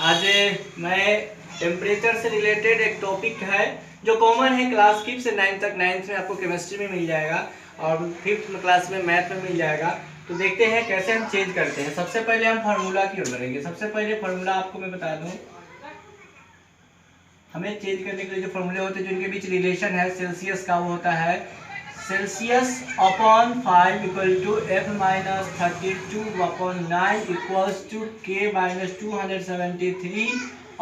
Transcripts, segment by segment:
आज मैं टेम्परेचर से रिलेटेड एक टॉपिक है जो कॉमन है क्लास 5 से 9 तक। 9th में आपको केमिस्ट्री में मिल जाएगा और 5th क्लास में मैथ में मिल जाएगा। तो देखते हैं कैसे हम चेंज करते हैं। सबसे पहले हम फार्मूला की ओर बढ़ेंगे। सबसे पहले फार्मूला आपको मैं बता दूं, हमें चेंज करने के लिए जो फार्मूले होते हैं जिनके बीच रिलेशन है सेल्सियस का, वो होता है Celsius upon 5 equal to F minus 32 upon 9 equals to K minus 273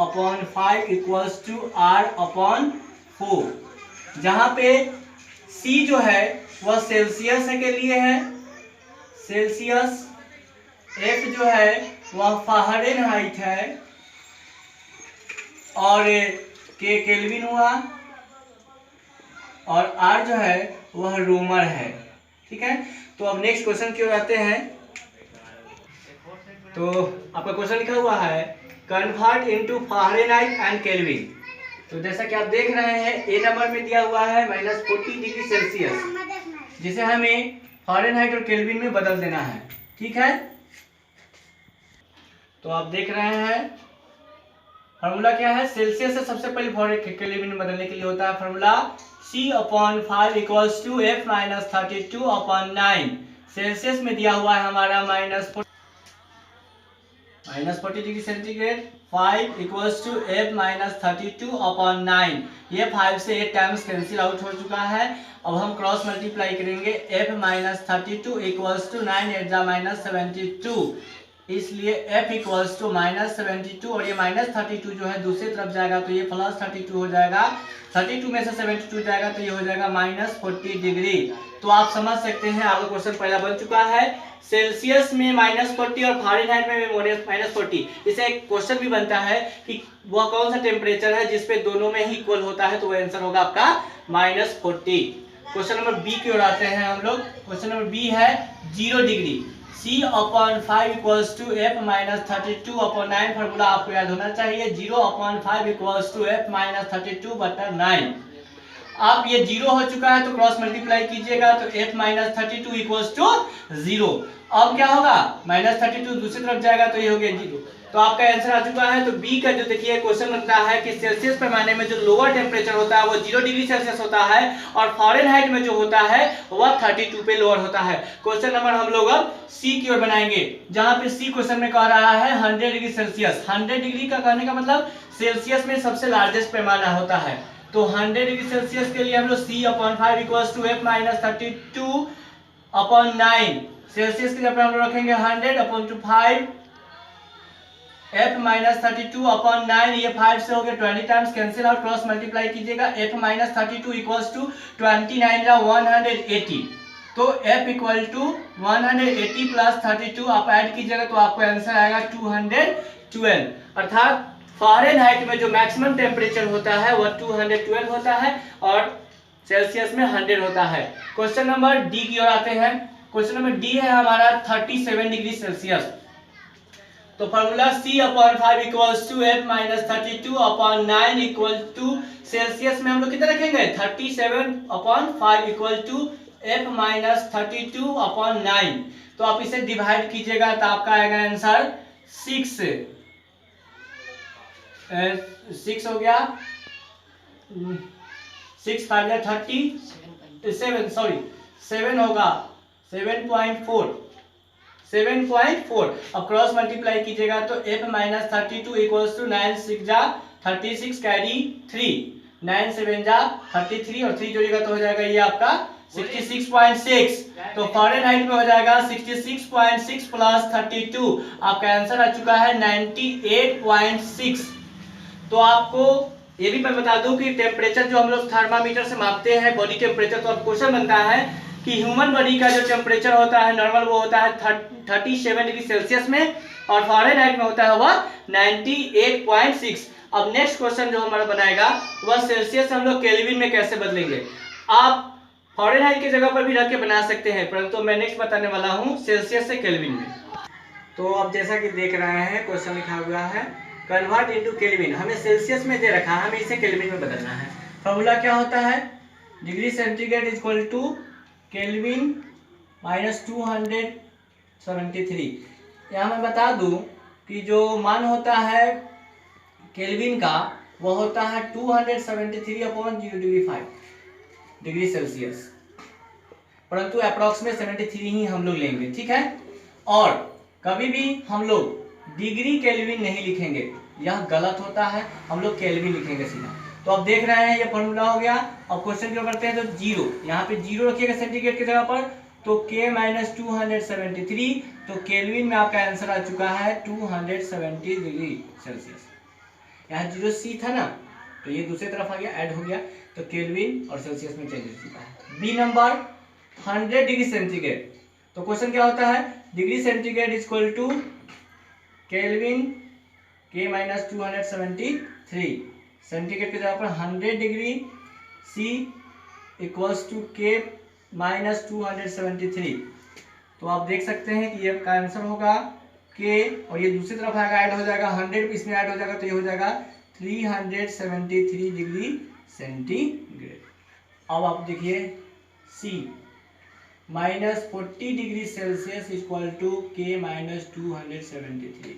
upon 5 equals to R upon 4, जहाँ पे C जो है वह सेल्सियस के लिए है, सेल्सियस, F जो है वह फ़ारेनहाइट है और K केल्विन हुआ और R जो है वह रोमर है। ठीक है, तो अब नेक्स्ट क्वेश्चन की ओर आते हैं। तो आपका क्वेश्चन लिखा हुआ है convert into Fahrenheit and kelvin. तो जैसा कि आप देख रहे हैं ए नंबर में दिया हुआ है -40 डिग्री सेल्सियस, जिसे हमें फ़ारेनहाइट और केल्विन में बदल देना है। ठीक है, तो आप देख रहे हैं फार्मूला क्या है। सेल्सियस से सबसे पहले फ़ारेनहाइट केल्विन में बदलने के लिए होता है formula C upon 5 equals to F minus 32 upon 9। Celsius में दिया हुआ है हमारा -40 degree centigrade, 5 equals to F minus 32 upon 9। ये 5 से 8 टाइम्स कैंसिल आउट हो चुका है। अब हम क्रॉस मल्टीप्लाई करेंगे। F माइनस 32 इक्वल्स टू 9 8 जा माइनस 72, इसलिए F इक्वल्स टू -72 और ये -32 जो है दूसरी तरफ जाएगा तो ये +32 हो जाएगा। 32 में से 72 जाएगा तो ये हो जाएगा -40 डिग्री। तो आप समझ सकते हैं आपका क्वेश्चन पहला बन चुका है। सेल्सियस में -40 और फ़ारेनहाइट में -40। इसे एक क्वेश्चन भी बनता है कि वह कौन सा टेम्परेचर है जिसपे दोनों में ही इक्वल होता है, तो वह आंसर होगा आपका -40। क्वेश्चन नंबर बी की ओर आते हैं हम लोग। क्वेश्चन नंबर बी है 0 degree. C upon 5 equals to F minus 32 upon 9। Formula आपको याद होना चाहिए 0 upon 5 equals to F minus 32 बटा 9। आप ये 0 हो चुका है तो क्रॉस मल्टीप्लाई कीजिएगा तो F माइनस 32 इक्वल्स टू 0। अब क्या होगा, -32 दूसरी तरफ जाएगा तो ये हो गया 0। तो आपका आंसर आ चुका है। तो बी का जो देखिए क्वेश्चन बनता है कि सेल्सियस पैमाने में जो लोअर टेम्परेचर होता है वो 0 डिग्री सेल्सियस होता है और फ़ारेनहाइट में जो होता है वह 32 पे लोअर होता है। क्वेश्चन नंबर हम लोग अब सी की ओर बनाएंगे, जहां पे सी क्वेश्चन में कह रहा है 100 डिग्री सेल्सियस। 100 डिग्री का कहने का मतलब सेल्सियस में सबसे लार्जेस्ट पैमाना होता है। तो 100 डिग्री सेल्सियस के लिए हम लोग C upon 5 equals to F minus 32 upon 9। Celsius की जगह हम लोग रखेंगे 100 अपॉन 5 F माइनस 32 अपॉन 9। ये 5 से हो गया 20 times cancel out, cross multiply कीजिएगा। F माइनस 32 इक्वल्स टू 29 जा 180। तो F इक्वल टू 180 प्लस 32 आप ऐड कीजिएगा तो आपको आंसर आएगा 212। अर्थात फ़ारेनहाइट में जो मैक्सिमम टेम्परेचर होता है वह 212 होता है और सेल्सियस में 100 होता है। क्वेश्चन नंबर डी की ओर आते हैं। क्वेश्चन नंबर डी है हमारा 37 डिग्री सेल्सियस। तो formula C upon 5 equals to F minus 32 upon 9 equal to Celsius में हम लोग कितना रखेंगे 37 upon 5 equal to F minus 32 upon 9। तो आप इसे डिवाइड कीजिएगा तो आपका आएगा आंसर 6 हो गया। 6 5 30 7 होगा 7.4। अब क्रॉस मल्टीप्लाई कीजिएगा तो F माइनस 32 इक्वल्स टू 9 6 जा 36 कैरी 3, 9 7 जा 33 और 3 जोड़िएगा तो हो जाएगा ये आपका 66.6। तो फ़ारेनहाइट में हो जाएगा 66.6 प्लस 32, आपका आंसर आ चुका है 98.6। तो आपको ये भी मैं बता दूं कि टेम्परेचर जो हम लोग थर्मामीटर से मापते हैं बॉडी टेम्परेचर, तो अब क्वेश्चन बनता है कि ह्यूमन बॉडी का जो टेम्परेचर होता है नॉर्मल वो होता है 37 डिग्री सेल्सियस में और फ़ारेनहाइट में होता है वह 98.6। अब नेक्स्ट क्वेश्चन जो हमारा बनाएगा वह सेल्सियस से हम लोग केल्विन में कैसे बदलेंगे। आप फ़ारेनहाइट की जगह पर भी रख के बना सकते हैं, परंतु मैं नेक्स्ट बताने वाला हूँ सेल्सियस से केल्विन में। तो अब जैसा कि देख रहे हैं क्वेश्चन लिखा हुआ है कन्वर्ट इनटू केल्विन। हमें सेल्सियस में दे रखा है, हमें इसे केल्विन में बदलना है। फॉर्मूला क्या होता है, degree centigrade equal to Kelvin minus 273। यहाँ मैं बता दूं कि जो मान होता है केल्विन का वह होता है 273/0°5 डिग्री सेल्सियस, परंतु अप्रॉक्सीमेट 73 ही हम लोग लेंगे, ठीक है। और कभी भी हम लोग डिग्री केल्विन नहीं लिखेंगे, यह गलत होता है, हम लोग केल्विन लिखेंगे सीधा। तो अब देख रहे हैं ये फॉर्मूला हो गया। अब क्वेश्चन क्यों करते हैं तो जीरो, यहाँ पे जीरो रखिएगा सेंटीग्रेड की जगह पर, तो K-273, तो केल्विन में आपका आंसर आ चुका है 270 डिग्री सेल्सियस। यहाँ जीरो सी था ना, तो ये दूसरी तरफ आ गया, ऐड हो गया, तो केल्विन और सेल्सियस में चेंज हो चुका है। B number 100 degree centigrade. तो क्वेश्चन क्या होता है, degree centigrade equal to Kelvin K-273, centigrade की जगह पर 100 degree, C equals to K-273। तो आप देख सकते हैं कि ये आपका आंसर होगा के, और ये दूसरी तरफ आएगा, ऐड हो जाएगा 100, इसमें ऐड हो जाएगा, तो ये हो जाएगा 373 डिग्री सेंटीग्रेड। अब आप देखिए C -40 degree Celsius equal to K-273,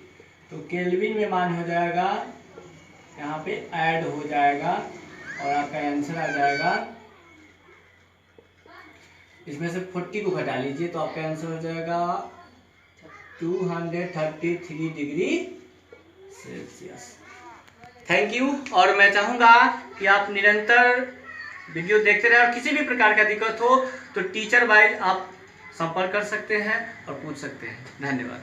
तो केल्विन में मान हो जाएगा, यहाँ पे ऐड हो जाएगा और आपका आंसर आ जाएगा, इसमें से 40 को घटा लीजिए तो आपका आंसर हो जाएगा 233 डिग्री सेल्सियस। Thank you. और मैं चाहूँगा कि आप निरंतर वीडियो देखते रहें, और किसी भी प्रकार का दिक्कत हो तो टीचर वाइज आप संपर्क कर सकते हैं और पूछ सकते हैं। धन्यवाद।